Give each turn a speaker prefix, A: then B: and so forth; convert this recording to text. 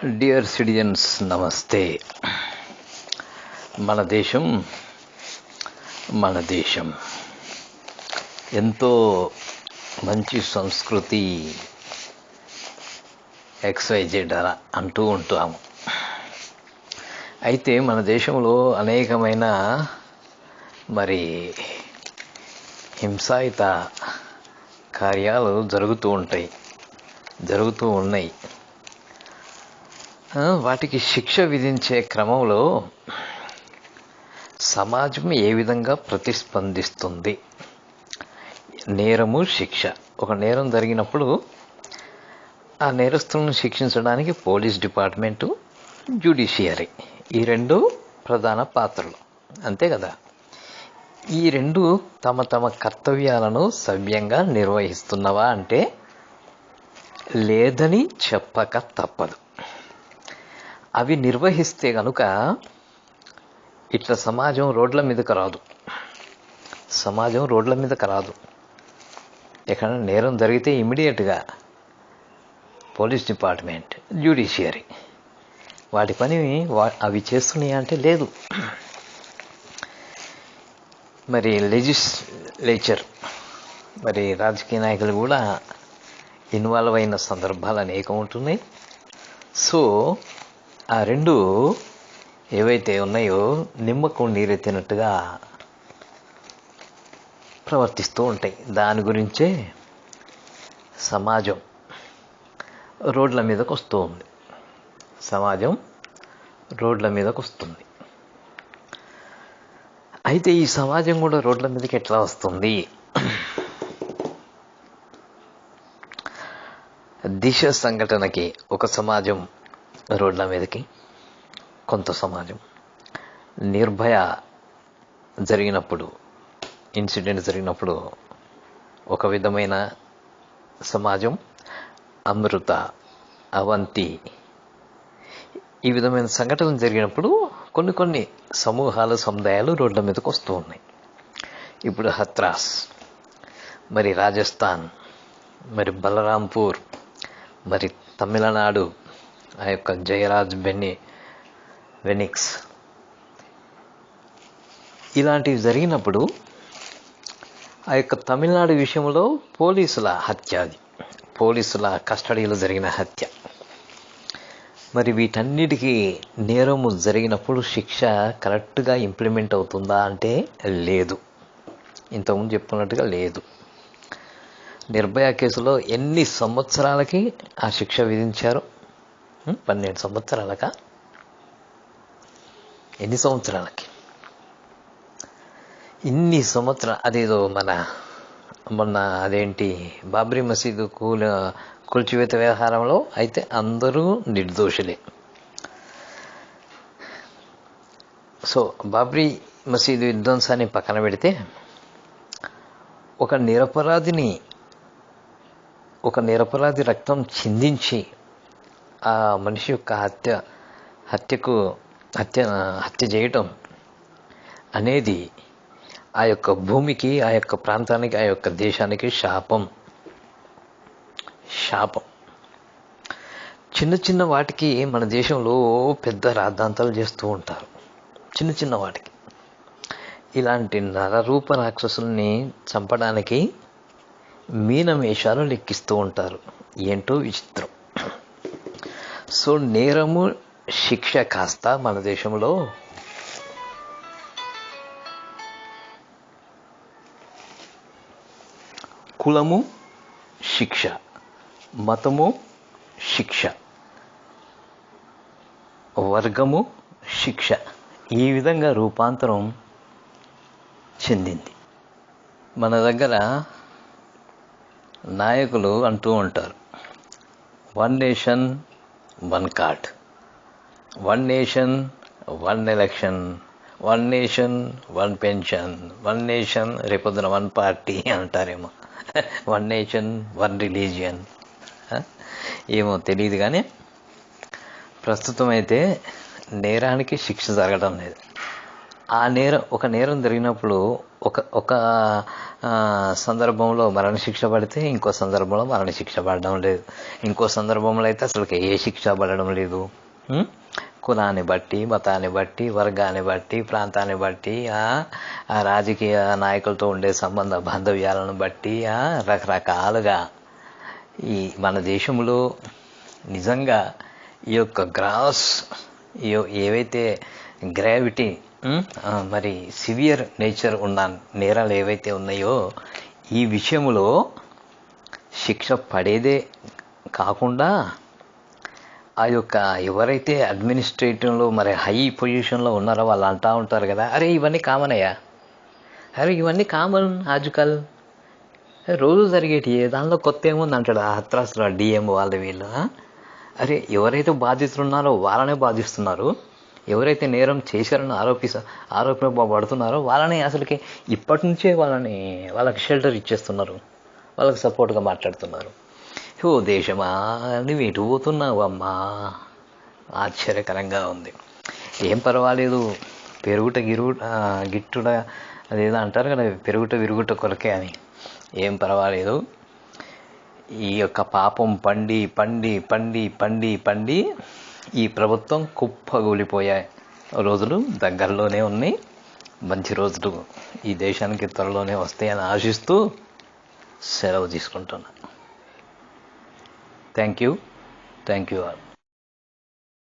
A: Dear citizens, నమస్తే. మన దేశం ఎంతో మంచి సంస్కృతి XYZ అలా అంటూ ఉంటాము. అయితే మన దేశంలో అనేకమైన హింసాయుత కార్యాలు జరుగుతూ ఉన్నాయి. వాటికి శిక్ష విధించే క్రమంలో సమాజం ఏ విధంగా ప్రతిస్పందిస్తుంది? నేరము, శిక్ష. ఒక నేరం జరిగినప్పుడు ఆ నేరస్తులను శిక్షించడానికి పోలీస్ డిపార్ట్మెంటు, జ్యుడిషియరీ, ఈ రెండు ప్రధాన పాత్రలు, అంతే కదా. ఈ రెండు తమ తమ కర్తవ్యాలను సవ్యంగా నిర్వహిస్తున్నవా అంటే లేదని చెప్పక తప్పదు. అవి నిర్వహిస్తే గనుక ఇట్లా సమాజం రోడ్ల మీదకి రాదు. ఎక్కడైనా నేరం జరిగితే ఇమ్మీడియట్గా పోలీస్ డిపార్ట్మెంట్, జ్యుడిషియరీ వాటి పని అవి చేస్తున్నాయా అంటే లేదు. లెజిస్లేచర్, రాజకీయ నాయకులు కూడా ఇన్వాల్వ్ అయిన సందర్భాలు అనేకం ఉంటున్నాయి. సో ఆ రెండు ఏవైతే ఉన్నాయో నిమ్మకం నీరెత్తినట్టుగా ప్రవర్తిస్తూ ఉంటాయి. దాని గురించే సమాజం రోడ్ల మీదకు వస్తుంది. అయితే ఈ సమాజం కూడా రోడ్ల మీదకి ఎట్లా వస్తుంది? దిశ సంఘటనకి ఒక సమాజం రోడ్ల మీదకి, కొంత సమాజం నిర్భయ ఇన్సిడెంట్ జరిగినప్పుడు ఒక విధమైన సమాజం, అమృత, అవంతి, ఈ విధమైన సంఘటనలు జరిగినప్పుడు కొన్ని సమూహాలు, సముదాయాలు రోడ్ల మీదకి వస్తూ ఉన్నాయి. ఇప్పుడు హత్రాస్, రాజస్థాన్, బలరాంపూర్, తమిళనాడు, ఆ యొక్క జయరాజ్ వెనిక్స్, ఇలాంటివి జరిగినప్పుడు ఆ యొక్క తమిళనాడు విషయంలో పోలీసుల కస్టడీలో జరిగిన హత్య. వీటన్నిటికీ నేరము జరిగినప్పుడు శిక్ష కరెక్ట్గా ఇంప్లిమెంట్ అవుతుందా అంటే లేదు. ఇంతకుముందు చెప్పుకున్నట్టుగా లేదు. నిర్భయ కేసులో ఎన్ని సంవత్సరాలకి ఆ శిక్ష విధించారు? 12 సంవత్సరాలకా? ఎన్ని సంవత్సరాలకి? ఇన్ని సంవత్సరాలు. అదేదో మొన్న అదేంటి బాబ్రీ మసీదు కూల్చివేత వ్యవహారంలో అయితే అందరూ నిర్దోషులే. సో బాబ్రీ మసీదు విధ్వంసాన్ని పక్కన పెడితే ఒక నిరపరాధి రక్తం చిందించి ఆ మనిషి యొక్క హత్య చేయటం అనేది ఆ యొక్క భూమికి, ఆ యొక్క ప్రాంతానికి, ఆ యొక్క దేశానికి శాపం. చిన్న వాటికి మన దేశంలో పెద్ద రాద్ధాంతాలు చేస్తూ ఉంటారు. చిన్న వాటికి ఇలాంటి నరరూప రాక్షసుల్ని చంపడానికి మీనమేషాలు లెక్కిస్తూ ఉంటారు. ఏంటో విచిత్రం. సో నేరము, శిక్ష కాస్త మన దేశంలో కులము శిక్ష, మతము శిక్ష, వర్గము శిక్ష, ఈ విధంగా రూపాంతరం చెందింది. మన దగ్గర నాయకులు అంటూ ఉంటారు, 1 nation 1 card, 1 nation 1 election, 1 nation 1 pension, 1 nation రేపొద్దున 1 పార్టీ అంటారేమో, 1 నేషన్ 1 రిలీజియన్, ఏమో తెలియదు. కానీ ప్రస్తుతం అయితే నేరానికి శిక్ష జరగడం లేదు. ఒక నేరం జరిగినప్పుడు ఒక ఒక సందర్భంలో మరణశిక్ష పడితే ఇంకో సందర్భంలో మరణశిక్ష పడడం లేదు, ఇంకో సందర్భంలో అయితే అసలు ఏ శిక్ష పడడం లేదు. కులాన్ని బట్టి, మతాన్ని బట్టి, వర్గాన్ని బట్టి, ప్రాంతాన్ని బట్టి, ఆ రాజకీయ నాయకులతో ఉండే సంబంధ బాంధవ్యాలను బట్టి రకరకాలుగా ఈ మన దేశంలో నిజంగా ఈ యొక్క ఏవైతే గ్రావిటీ మరి సివియర్ నేచర్ ఉన్న నేరాలు ఏవైతే ఉన్నాయో ఈ విషయంలో శిక్ష పడేదే కాకుండా ఆ యొక్క ఎవరైతే అడ్మినిస్ట్రేటివ్లో మరి హై పొజిషన్లో ఉన్నారో వాళ్ళు అంటూ ఉంటారు కదా, అరే ఇవన్నీ కామన్ అయ్యా, అరే ఇవన్నీ కామన్ ఆజుకల్ రోజు జరిగేటి, దానిలో కొత్త ఏముంది అంటాడు ఆ హత్రాసులు డిఎం వాళ్ళు వీళ్ళు. అరే ఎవరైతే బాధితులు ఉన్నారో వాళ్ళనే బాధిస్తున్నారు, ఎవరైతే నేరం చేశారని ఆరోపింపబడుతున్నారో వాళ్ళని అసలుకి ఇప్పటి నుంచే వాళ్ళకి షెల్టర్ ఇచ్చేస్తున్నారు, వాళ్ళకి సపోర్ట్గా మాట్లాడుతున్నారు. ఓ దేశమా నువ్వు ఎటు పోతున్నావు అమ్మా, ఆశ్చర్యకరంగా ఉంది. ఏం పర్వాలేదు, గిట్టుడ అదేదో అంటారు కదా, పెరుగుట విరుగుట కొరకే అని. ఏం పర్వాలేదు, ఈ యొక్క పాపం పండి పండి పండి పండి పండి ఈ ప్రభుత్వం కుప్పగూలిపోయే రోజులు దగ్గరలోనే ఉన్నాయి. మంచి రోజులు ఈ దేశానికి త్వరలోనే వస్తాయని ఆశిస్తూ సెలవు తీసుకుంటున్నా. Thank you all.